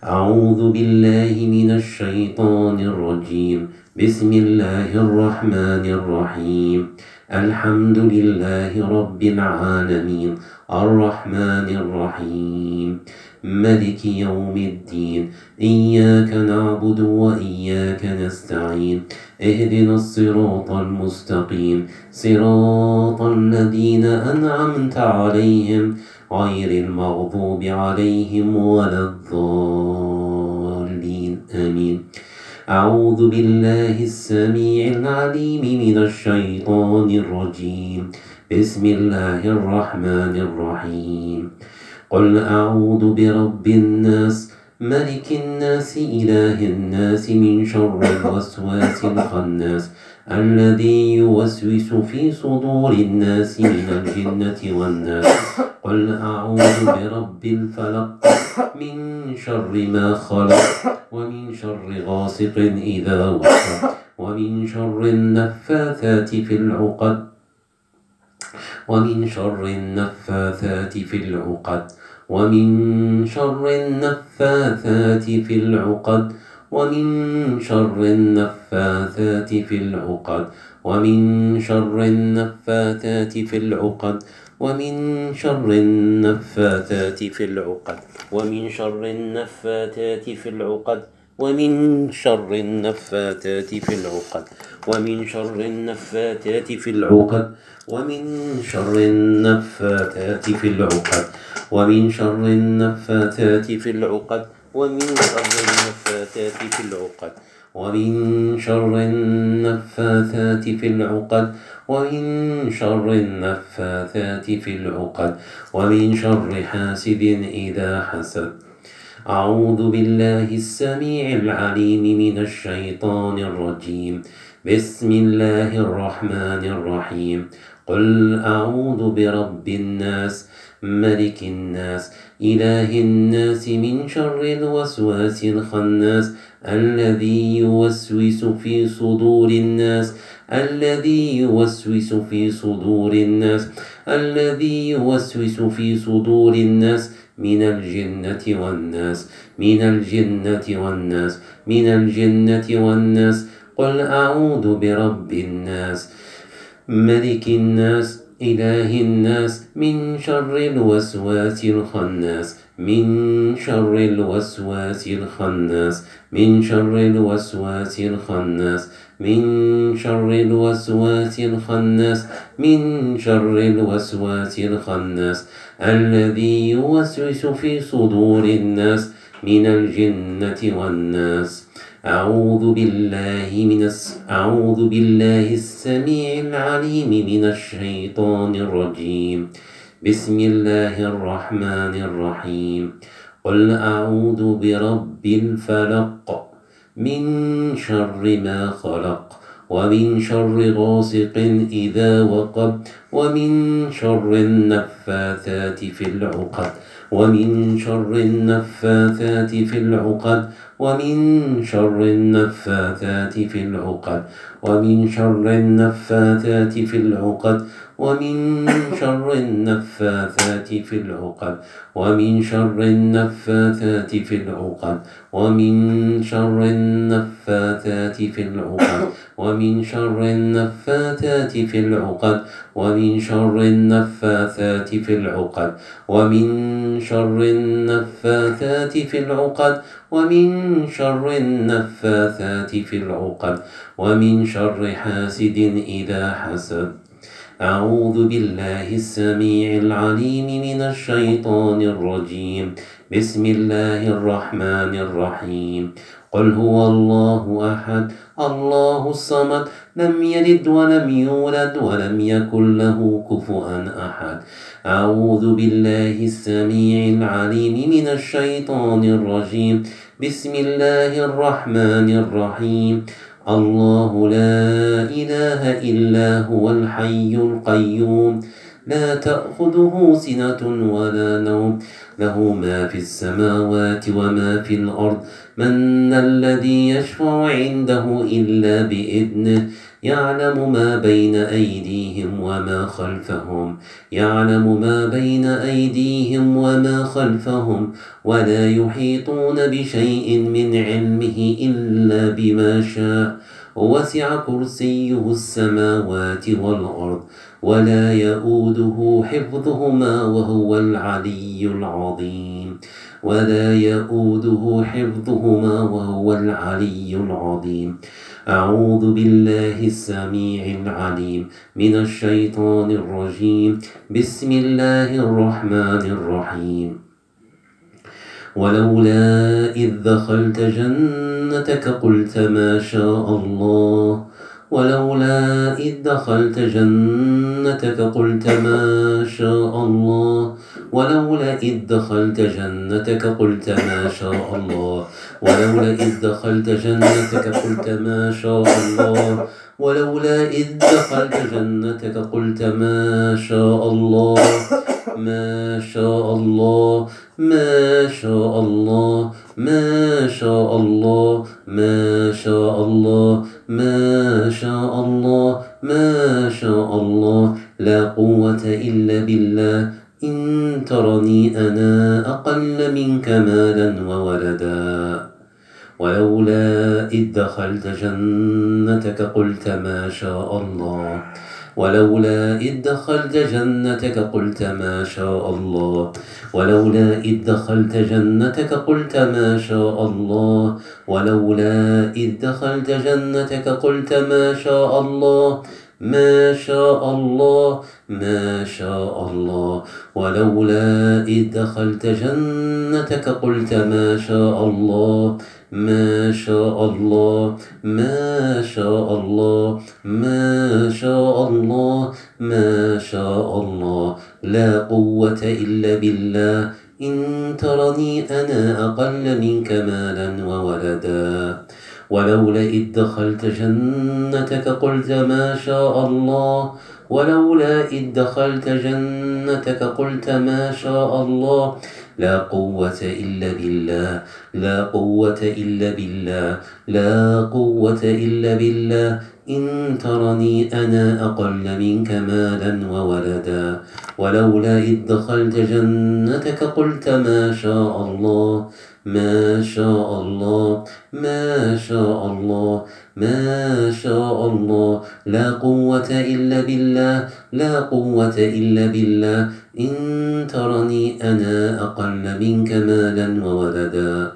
أعوذ بالله من الشيطان الرجيم. بسم الله الرحمن الرحيم. الحمد لله رب العالمين، الرحمن الرحيم، ملك يوم الدين. إياك نعبد وإياك نستعين. اهدنا الصراط المستقيم، صراط الذين أنعمت عليهم غير المغضوب عليهم ولا الضالين، آمين. أعوذ بالله السميع العليم من الشيطان الرجيم. بسم الله الرحمن الرحيم. قل أعوذ برب الناس، ملك الناس، إله الناس، من شر الوسواس الخناس، الذي يوسوس في صدور الناس من الجنة والناس. قل أعوذ برب الفلق، من شر ما خلق، ومن شر غاسق إذا وقب، ومن شر النفاثات في العقد، ومن شر النفاثات في العقد، ومن شر النفاثات في العقد، ومن شر النفاثات في العقد، ومن شر النفاثات في العقد، ومن شر النفاثات في العقد، ومن شر النفاثات في العقد، ومن شر النفاثات في العقد، ومن شر النفاثات في العقد، ومن شر النفاثات في العقد، ومن شر النفاثات في العقد، ومن شر النفاثات في العقد، ومن شر النفاثات في العقد، ومن شر النفاثات في العقد، ومن شر حاسد إذا حسد. أعوذ بالله السميع العليم من الشيطان الرجيم. بسم الله الرحمن الرحيم. قل أعوذ برب الناس، ملك الناس، إله الناس، من شر الوسواس الخناس، الذي يوسوس في صدور الناس، الذي يوسوس في صدور الناس، الذي يوسوس في صدور الناس من الجنة والناس، من الجنة والناس، من الجنة والناس. قل أعوذ برب الناس، ملك الناس، إله الناس، من شر الوسواس الخناس، من شر الوسواس الخناس، من شر الوسواس الخناس، من شر الوسواس الخناس، من شر الوسواس الخناس، الذي يوسوس في صدور الناس من الجنة والناس. أعوذ بالله السميع العليم من الشيطان الرجيم. بسم الله الرحمن الرحيم. قل أعوذ برب الفلق، من شر ما خلق، ومن شر غاسق إذا وقب، ومن شر النفاثات في العقد، ومن شر النفاثات في العقد، ومن شر النفاثات في العقد، ومن شر النفاثات في العقد، ومن شر النفاثات في العقد، ومن شر النفاثات في العقد، ومن شر النفاثات في العقد، ومن شر النفاثات في العقد، ومن شر النفاثات في العقد، ومن شر النفاثات في العقد، ومن شر النفاثات في العقد، ومن شر حاسد إذا حسد. أعوذ بالله السميع العليم من الشيطان الرجيم. بسم الله الرحمن الرحيم. قل هو الله أحد، الله الصمد، لم يلد ولم يولد ولم يكن له كفوا أحد. أعوذ بالله السميع العليم من الشيطان الرجيم. بسم الله الرحمن الرحيم. الله لا إله إلا هو الحي القيوم، لا تأخذه سنة ولا نوم له ما في السماوات وما في الأرض من الذي يشفع عنده إلا بإذنه يعلم ما بين أيديهم وما خلفهم وما خلفهم ولا يحيطون بشيء من علمه إلا بما شاء وسع كرسيه السماوات والأرض ولا يؤوده حفظهما وهو العلي العظيم أعوذ بالله السميع العليم من الشيطان الرجيم بسم الله الرحمن الرحيم ولولا إذ دخلت جنتك قلت ما شاء الله ولولا إذ دخلت جنتك قلت ما شاء الله ولولا إذ دخلت جنتك قلت ما شاء الله ولولا إذ دخلت جنتك قلت ما شاء الله ولولا إذ دخلت جنتك قلت ما شاء الله ما شاء الله ما شاء الله ما شاء الله ما شاء الله ما شاء الله ما شاء الله لا قوة إلا بالله إن ترني أنا أقل منك مالا وولدا ولولا إذ دخلت جنتك قلت ما شاء الله ولولا إذ دخلت جنتك قلت ما شاء الله ولولا إذ دخلت جنتك قلت ما شاء الله ولولا إذ دخلت جنتك قلت ما شاء الله ما شاء الله ما شاء الله ولولا إذ دخلت جنتك قلت ما شاء الله ما شاء الله ما شاء الله ما شاء الله ما شاء الله لا قوة إلا بالله إن ترني أنا أقل منك مالا وولدا ولولا إذ دخلت جنتك قلت ما شاء الله ولولا إذ دخلت جنتك قلت ما شاء الله لا قوة إلا بالله لا قوة إلا بالله لا قوة إلا بالله إن ترني أنا أقل منك مالا وولدا ولولا إذ دخلت جنتك قلت ما شاء الله ما شاء الله ما شاء الله ما شاء الله لا قوة إلا بالله لا قوة إلا بالله إن ترني أنا أقل منك مالا وولدا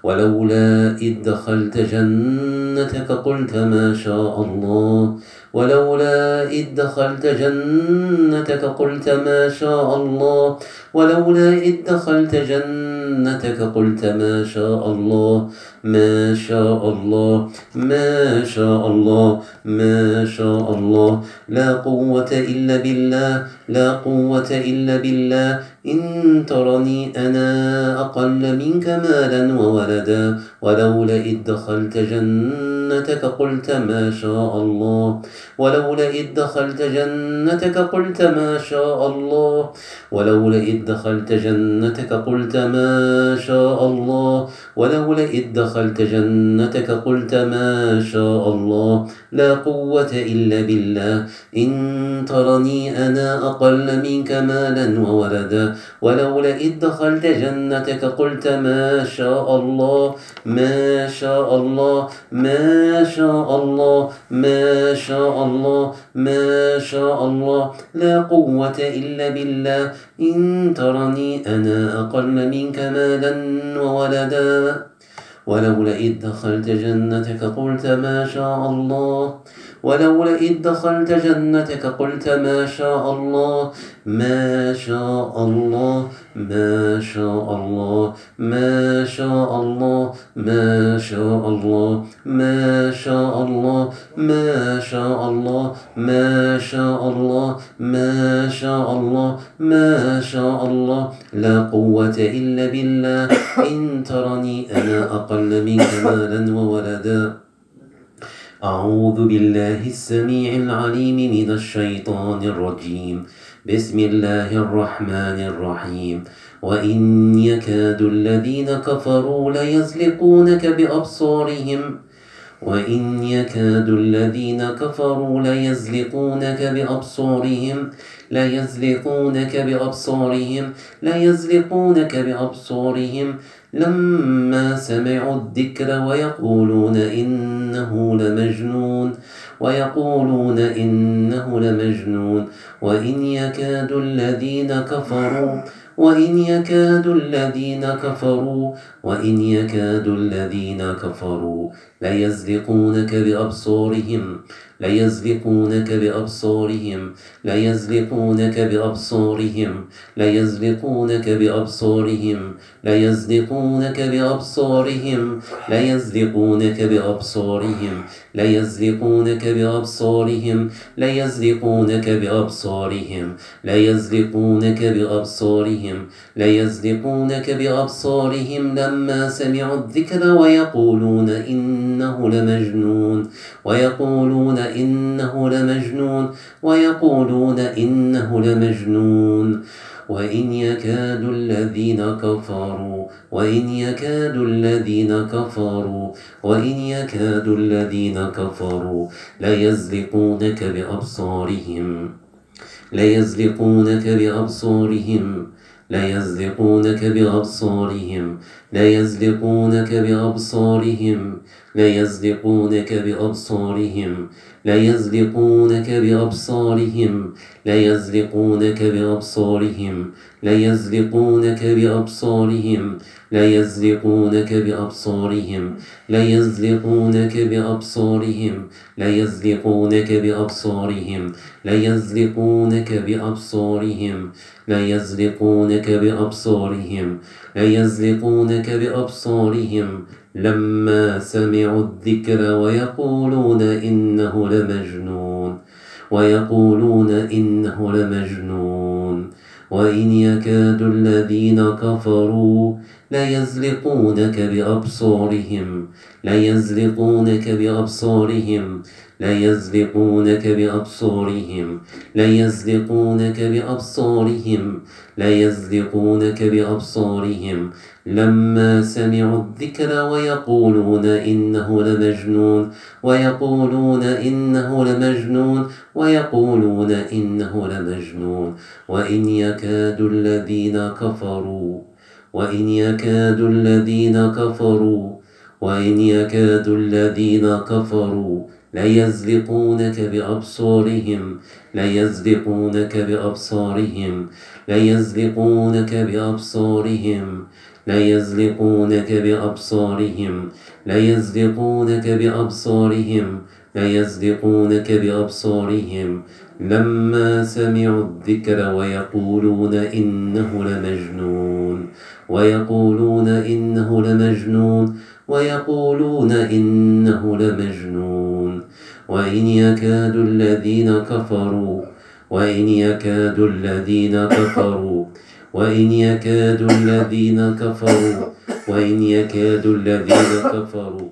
ولولا إذ دخلت جنتك قلت ما شاء الله ولولا إذ دخلت جنتك قلت ما شاء الله ولولا إذ دخلت جنتك قلت ما شاء الله ما شاء الله ما شاء الله ما شاء الله لا قوة إلا بالله لا قوة إلا بالله إن ترني أنا أقل منك مالا وولدا ولولا إذ دخلت جنتك قلت ما شاء الله ولولا إذ دخلت جنتك قلت ما شاء الله ولولا إذ دخلت جنتك قلت ما شاء الله ولولا إذ دخلت جنتك قلت ما شاء الله لا قوة إلا بالله إن ترني أنا أقل منك مالا وولدا ولولا إذ دخلت جنتك قلت ما شاء الله ما شاء الله ما شاء الله ما شاء الله ما شاء الله لا قوة إلا بالله إن ترني أنا أقل منك مالا وولدا ولولا إذ دخلت جنتك قلت ما شاء الله ولولا إذ دخلت جنتك قلت ما شاء الله ما شاء الله ما شاء الله ما شاء الله ما شاء الله ما شاء الله ما شاء الله ما شاء الله ما شاء الله ما شاء الله لا قوة إلا بالله إن ترني أنا أقل منك مالا وولدا أعوذ بالله السميع العليم من الشيطان الرجيم بسم الله الرحمن الرحيم وإن يكاد الذين كفروا ليزلقونك بأبصارهم وإن يكاد الذين كفروا ليزلقونك بأبصارهم لما سمعوا الذكر ويقولون إنه لمجنون وإن يكاد الذين كفروا ليزلقونك بأبصارهم لما سمعوا الذكر ويقولون إنه لمجنون وإن يكاد الذين كفروا ليزلقونك بأبصارهم لما سمعوا الذكر ويقولون إنه لمجنون وإن يكاد الذين كفروا ليزلقونك بأبصارهم لما سمعوا الذكر ويقولون إنه لمجنون وإن يكاد الذين كفروا ليزلقونك بأبصارهم لما سمعوا الذكر ويقولون إنه لمجنون وإن يكاد الذين كفروا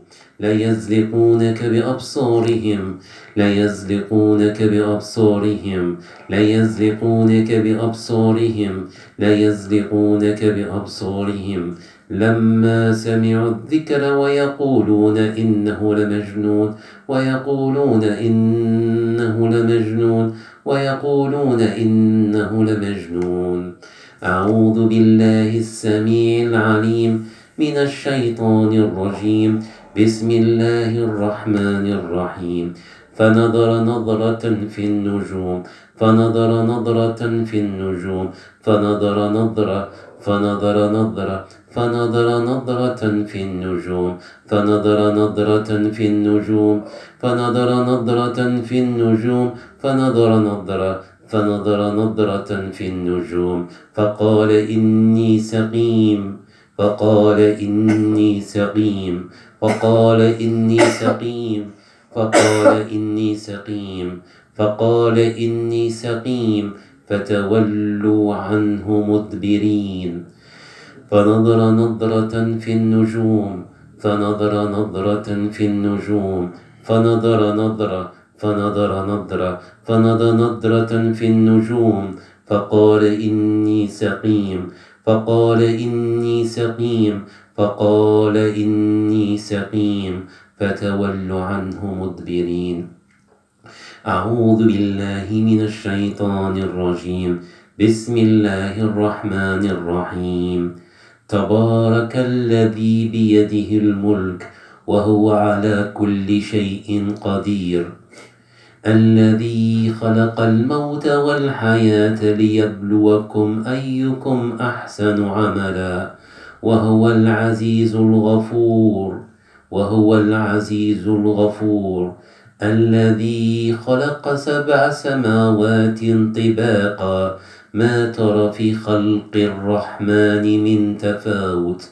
ليزلقونك بأبصارهم لما سمعوا الذكر ويقولون إنه لمجنون أعوذ بالله السميع العليم من الشيطان الرجيم بسم الله الرحمن الرحيم فنظر نظرة في النجوم فقال إني سقيم فتولوا عنه مدبرين فنظر نظرة في النجوم فقال إني سقيم فقال إني سقيم فقال إني سقيم فتولوا عنه مدبرين. أعوذ بالله من الشيطان الرجيم. بسم الله الرحمن الرحيم. تبارك الذي بيده الملك وهو على كل شيء قدير، الذي خلق الموت والحياة ليبلوكم أيكم أحسن عملا وهو العزيز الغفور الذي خلق 7 سماوات طباقا ما ترى في خلق الرحمن من تفاوت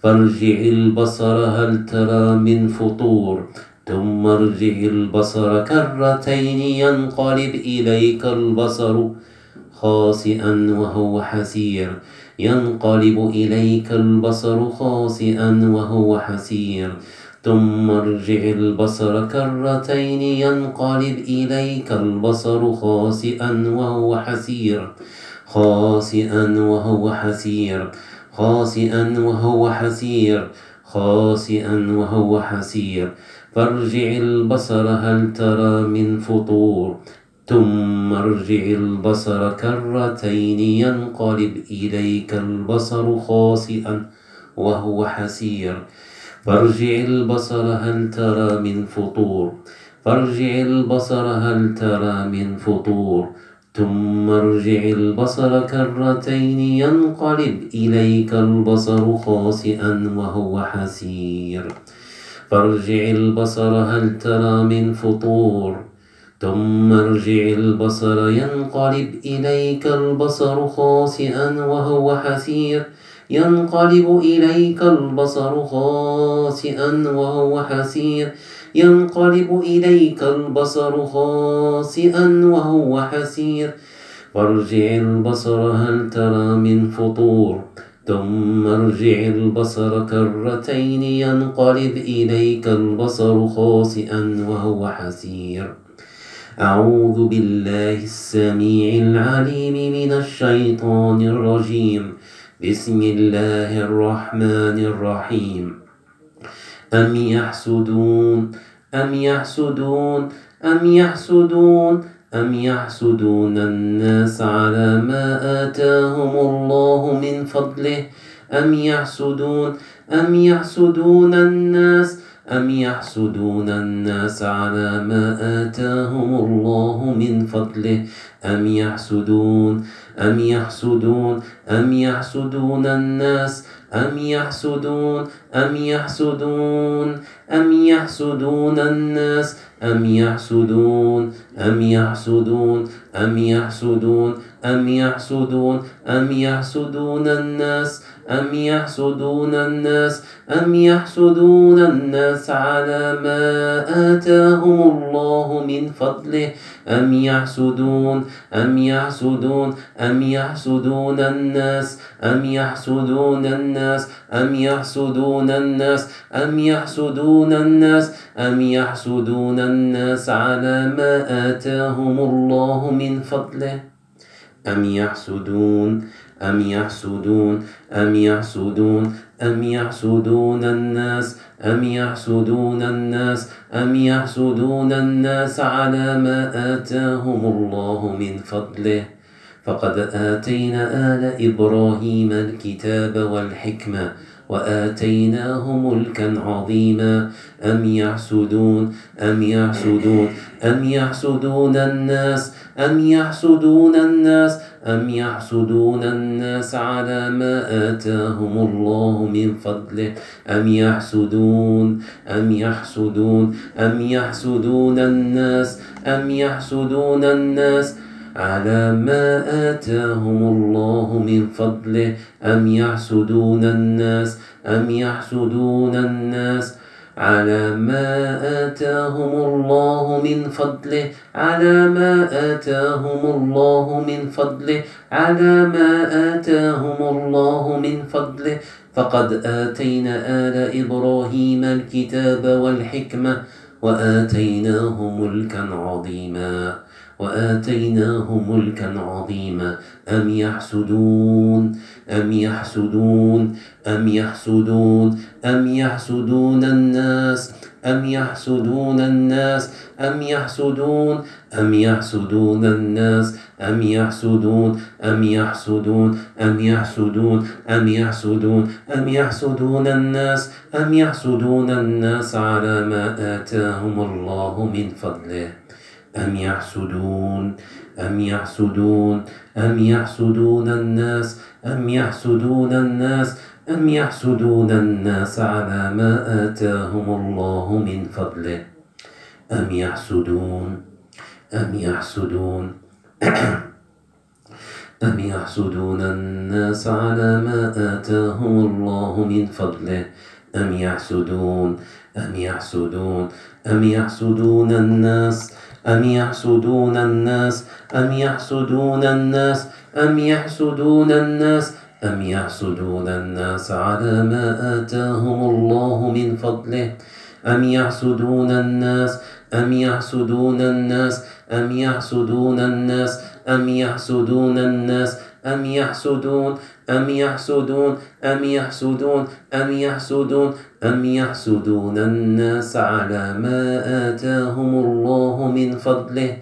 فارجع البصر هل ترى من فطور ثم ارجع البصر كرتين ينقلب إليك البصر خاسئا وهو حسير ثم ارجع البصر كرتين ينقلب إليك البصر خاسئا وهو حسير فارجع البصر هل ترى من فطور ثم ارجع البصر كرتين ينقلب إليك البصر خاسئا وهو حسير فارجع البصر هل ترى من فطور ثم ارجع البصر كرتين ينقلب إليك البصر خاسئا وهو حسير فارجع البصر هل ترى من فطور ثم ارجع البصر ينقلب إليك البصر خاسئا وهو حسير ينقلب إليك البصر خاسئا وهو حسير فارجع البصر هل ترى من فطور ثم ارجع البصر كرتين ينقلب إليك البصر خاسئا وهو حسير. أعوذ بالله السميع العليم من الشيطان الرجيم. بسم الله الرحمن الرحيم. أم يحسدون الناس على ما آتاهم الله من فضله أم يحسدون الناس على ما آتاهم الله من فضله أم يحسدون الناس على ما آتاهم الله من فضله أم يحسدون الناس على ما آتاهم الله من فضله أم يحسدون الناس على ما آتاهم الله من فضله فقد آتينا آل إبراهيم الكتاب والحكمة وآتيناهم ملكا عظيما أم يحسدون الناس على ما آتاهم الله من فضله أم يحسدون الناس على ما آتاهم الله من فضله أم يحسدون الناس على ما آتاهم الله من فضله فقد آتينا آل إبراهيم الكتاب والحكمة وآتيناهم ملكا عظيما وآتيناهم ملكا عظيما أم يحسدون الناس أم يحسدون الناس أم يحسدون أم يحسدون الناس أم يحسدون أم يحسدون أم يحسدون أم يحسدون أم يحسدون الناس أم يحسدون الناس على ما آتاهم الله من فضله أم يحسدون أم يحسدون أم يحسدون الناس أم يحسدون الناس أم يحسدون الناس على ما آتاهم الله من فضله أم يحسدون أم يحسدون أم يحسدون الناس على ما آتاهم الله من فضله أم يحسدون أم يحسدون أم يحسدون الناس أم يحسدون الناس أم يحسدون الناس أم يحسدون الناس أم يحسدون الناس على ما آتاهم الله من فضله أم يحسدون الناس أم يحسدون الناس أم يحسدون الناس أم يحسدون الناس أم يحسدون أم يحسدون أم يحسدون أم يحسدون أم يحسدون الناس على ما آتاهم الله من فضله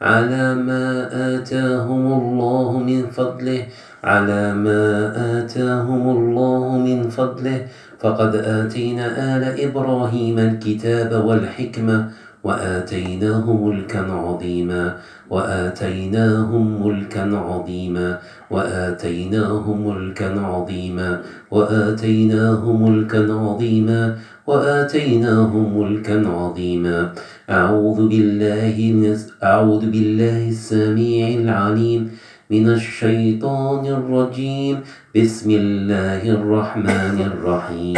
على ما آتاهم الله من فضله على ما آتاهم الله من فضله فقد آتينا آل إبراهيم الكتاب والحكمة وآتيناهم ملكا عظيما وآتيناهم ملكا عظيما وآتيناهم ملكا عظيما وآتيناهم ملكا عظيما وآتيناهم ملكا عظيما أعوذ بالله السميع العليم من الشيطان الرجيم بسم الله الرحمن الرحيم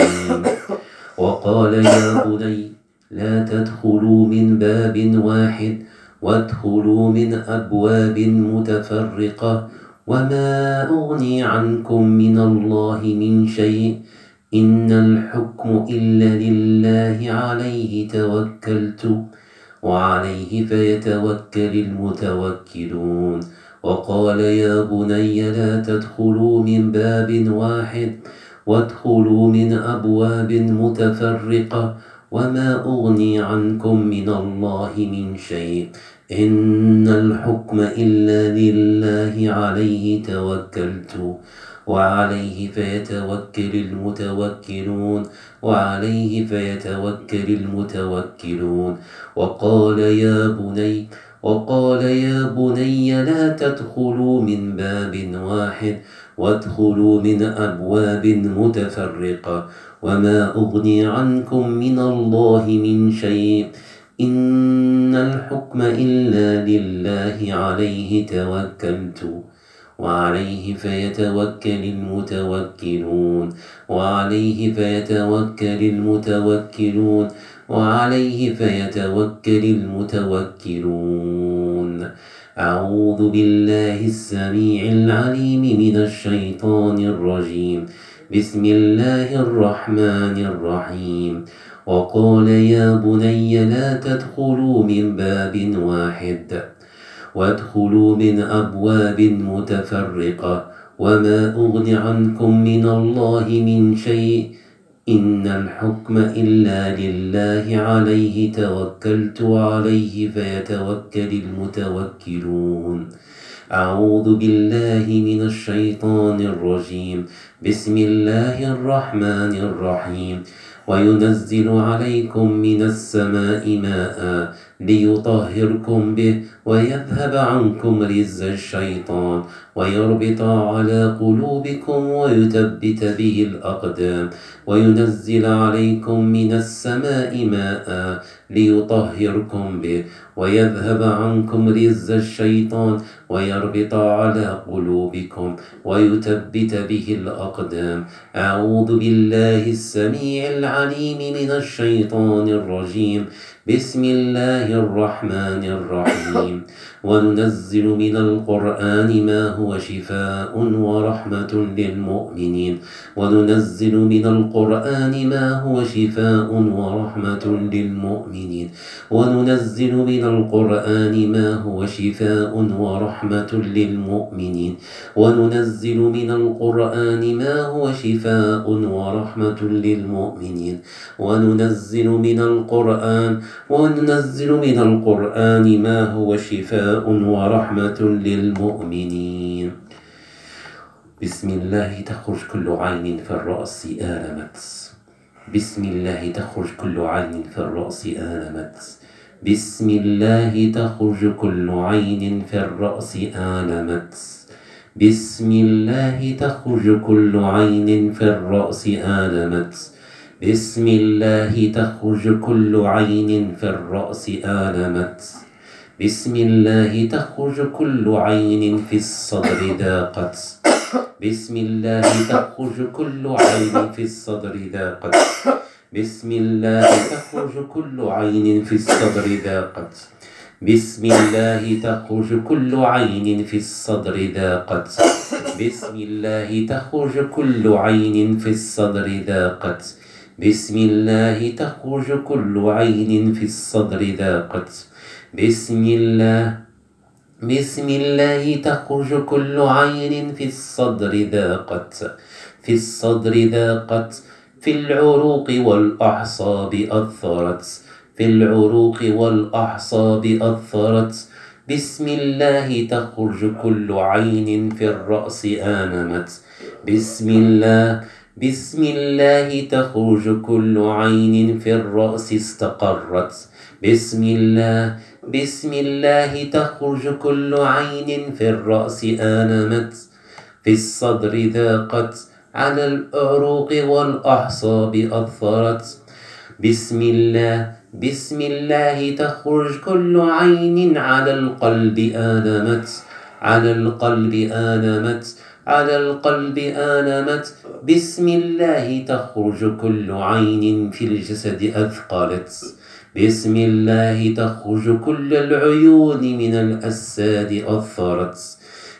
وقال يا بني لا تدخلوا من باب واحد وادخلوا من أبواب متفرقة وما أغني عنكم من الله من شيء إن الحكم إلا لله عليه توكلت وعليه فيتوكل المتوكلون وقال يا بني لا تدخلوا من باب واحد وادخلوا من أبواب متفرقة وما أغني عنكم من الله من شيء إن الحكم إلا لله عليه توكلت وعليه فيتوكل المتوكلون وعليه فيتوكل المتوكلون وقال يا بني لا تدخلوا من باب واحد وادخلوا من أبواب متفرقة وما أغني عنكم من الله من شيء إن الحكم إلا لله عليه توكلت وعليه فيتوكل المتوكلون وعليه فيتوكل المتوكلون وعليه فيتوكل المتوكلون أعوذ بالله السميع العليم من الشيطان الرجيم بسم الله الرحمن الرحيم وقال يا بني لا تدخلوا من باب واحد وادخلوا من أبواب متفرقة وما أغني عنكم من الله من شيء إن الحكم إلا لله عليه توكلت وعليه فيتوكل المتوكلون أعوذ بالله من الشيطان الرجيم بسم الله الرحمن الرحيم وينزل عليكم من السماء ماء ليطهركم به ويذهب عنكم رجز الشيطان ويربط على قلوبكم ويثبت به الأقدام وينزل عليكم من السماء ماء ليطهركم به ويذهب عنكم رجز الشيطان ويربط على قلوبكم ويثبت به الأقدام أعوذ بالله السميع العليم من الشيطان الرجيم بسم الله الرحمن الرحيم وننزل من القرآن ما هو شفاء ورحمة للمؤمنين وننزل من القرآن ما هو شفاء ورحمة للمؤمنين وننزل من القرآن ما هو شفاء ورحمة للمؤمنين وننزل من القرآن ما هو شفاء ورحمة للمؤمنين وننزل من القرآن ما هو شفاء ورحمة للمؤمنين. بسم الله تخرج كل عين في الرأس آلمت. بسم الله تخرج كل عين في الرأس آلمت. بسم الله تخرج كل عين في الرأس آلمت. بسم الله تخرج كل عين في الرأس آلمت. بسم الله تخرج كل عين في الرأس آلمت. بسم الله تخرج كل عين في الصدر ضاقت. بسم الله تخرج كل عين في الصدر ضاقت. بسم الله تخرج كل عين في الصدر ضاقت. بسم الله تخرج كل عين في الصدر ضاقت. بسم الله تخرج كل عين في الصدر ضاقت. بسم الله تخرج كل عين في الصدر ضاقت. بسم الله تخرج كل عين في الصدر ضاقت. في الصدر ضاقت. في العروق والأعصاب أثرت. في العروق والأعصاب أثرت. بسم الله تخرج كل عين في الرأس آلمت. بسم الله تخرج كل عين في الرأس استقرت. بسم الله تخرج كل عين في الرأس آلمت. في الصدر ضاقت. على العروق والأعصاب أثرت. بسم الله تخرج كل عين على القلب آلمت. على القلب آلمت. على القلب آلمت. بسم الله تخرج كل عين في الجسد أثقلت. بسم الله تخرج كل العيون من الأجساد أثرت.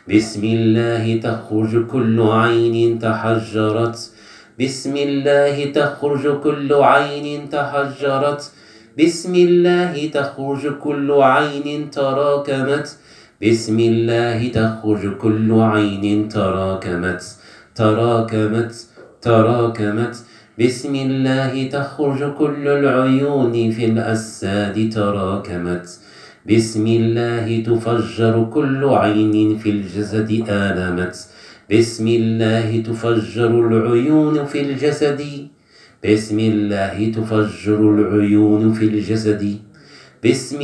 بسم الله تخرج كل عين تحجرت. بسم الله تخرج كل عين تحجرت. بسم الله تخرج كل عين تراكمت. بسم الله تخرج كل عين تراكمت. تراكمت. بسم الله تخرج كل العيون في الأجساد تراكمت. بسم الله تفجر كل عين في الجسد آلمت. بسم الله تفجر العيون في الجسد. بسم الله تفجر العيون في الجسد. بسم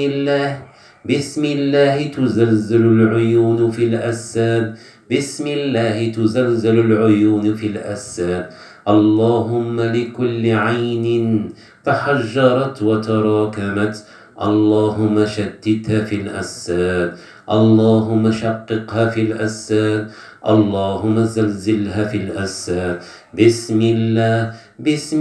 الله تزلزل العيون في الأجساد. بسم الله تزلزل العيون في الأجساد. اللهم لكل عين تحجرت وتراكمت اللهم شتتها في الأجساد. اللهم شققها في الأجساد. اللهم زلزلها في الأجساد. بسم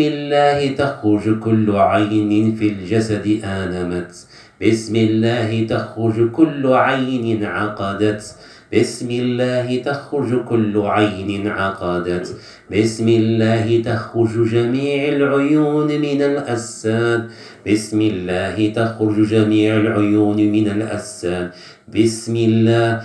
الله تخرج كل عين في الجسد آلمت. بسم الله تخرج كل عين عقدت. بسم الله تخرج كل عين عقدت. بسم الله تخرج جميع العيون من الأجساد. بسم الله تخرج جميع العيون من الأجساد. بسم الله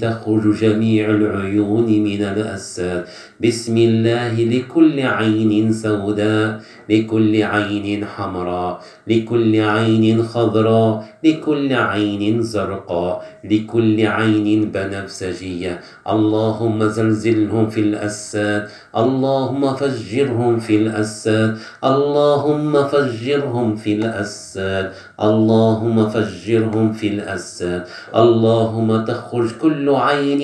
تخرج جميع العيون من الأجساد. بسم الله لكل عين سوداء. لكل عين حمراء. لكل عين خضراء. لكل عين زرقاء. لكل عين بنفسجية. اللهم زلزلهم في الأجساد. اللهم فجرهم في الأجساد. اللهم فجرهم في الأجساد. اللهم فجرهم في الأجساد. اللهم تخرج كل عين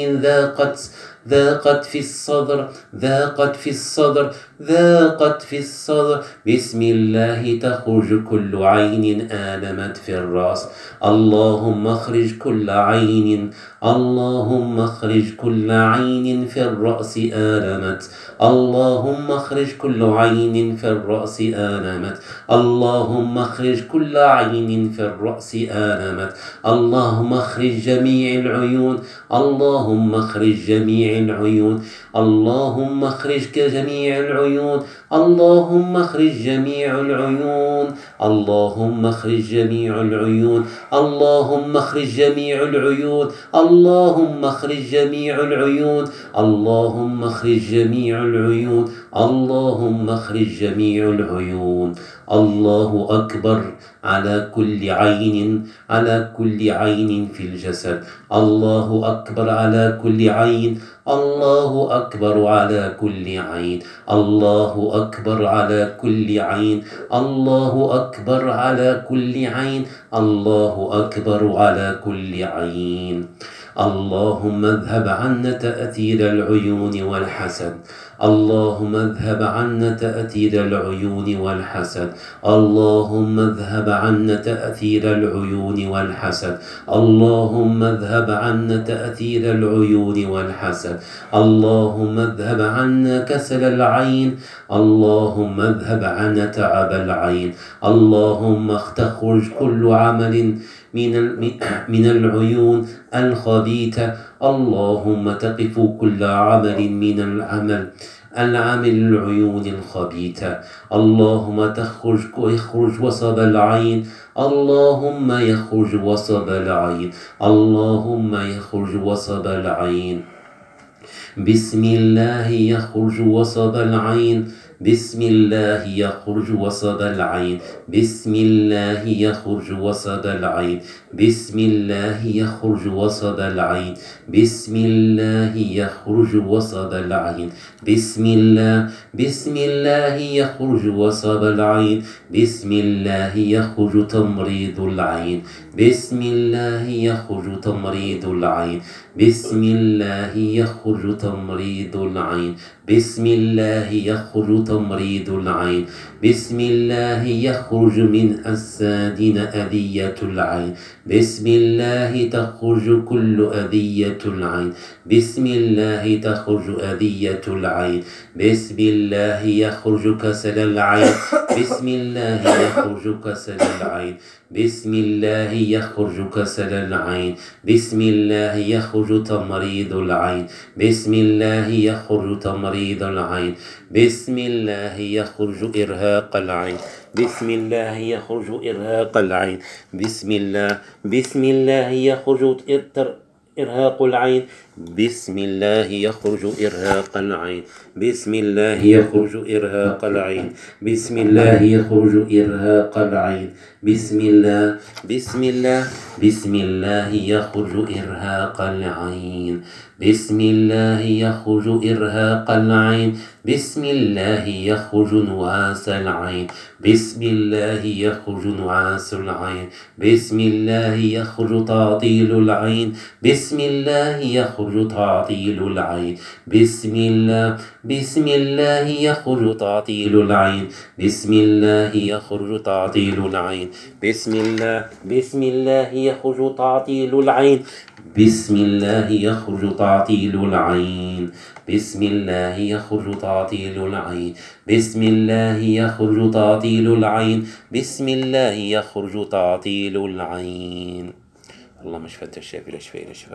ذاقت في الصدر. ذاقت في الصدر. ضاقت في الصدر. بسم الله تخرج كل عين آلمت في الرأس. اللهم اخرج كل عين، اللهم اخرج كل عين في الرأس آلمت. اللهم اخرج كل عين في الرأس آلمت. اللهم اخرج كل عين في الرأس آلمت. اللهم اخرج جميع العيون. اللهم اخرج جميع العيون. اللهم اخرج جميع العيون. اللهم اخرج جميع العيون. اللهم اخرج جميع العيون. اللهم اخرج جميع العيون. اللهم اخرج جميع العيون. اللهم اخرج جميع العيون. اللهم اخرج جميع العيون. الله أكبر على كل عين، على كل عين في الجسد. الله أكبر على كل عين. الله أكبر على كل عين. الله أكبر على كل عين. الله أكبر على كل عين. الله أكبر على كل عين. اللهم اذهب عنا تأثير العيون والحسد. اللهم اذهب عنا تأثير العيون والحسد. اللهم اذهب عنا تأثير العيون والحسد. اللهم اذهب عنا تأثير العيون والحسد. اللهم اذهب عنا كسل العين. اللهم اذهب عنا تعب العين. اللهم تخرج كل عمل من العيون الخبيثة. اللهم تقف كل عمل من العمل العيون الخبيثة. اللهم يخرج وصب العين. اللهم يخرج وصب العين. اللهم يخرج وصب العين. بسم الله يخرج وصب العين. بسم الله يخرج وصب العين. بسم الله يخرج وصب العين. بسم الله يخرج وصب العين. بسم الله يخرج وصب العين. بسم الله، بسم الله يخرج وصب العين. بسم الله يخرج تمريض العين. بسم الله يخرج تمريض العين. بسم الله يخرج تمريض العين. بسم الله يخرج تمريض العين. بسم الله يخرج من أجسادنا أذية العين. بسم الله تخرج كل أذية العين. بسم الله تخرج أذية العين. بسم الله يخرج كسل العين. بسم الله يخرج كسل العين. بسم الله يخرج كسل العين. بسم الله يخرج تمريض العين. بسم الله يخرج تمريض العين. بسم الله يخرج إرهاق العين. بسم الله يخرج إرهاق العين. بسم الله، بسم الله يخرج إرهاق العين. بسم الله يخرج إرهاق العين. بسم الله يخرج إرهاق العين. بسم الله يخرج إرهاق العين. بسم الله، بسم الله، بسم الله يخرج إرهاق العين. بسم الله يخرج إرهاق العين. بسم الله يخرج نعاس العين. بسم الله يخرج نعاس العين. بسم الله يخرج تعطيل العين. بسم الله يخرج تعطيل العين. بسم الله، بسم الله يخرج تعطيل العين. بسم الله يخرج تعطيل العين. بسم الله، بسم الله يخرج تعطيل العين. بسم الله يخرج تعطيل العين. بسم الله يخرج تعطيل العين. بسم الله يخرج تعطيل العين. بسم الله يخرج تعطيل العين. اللهم اشف انت الشافي لا شفاء الا شفاء.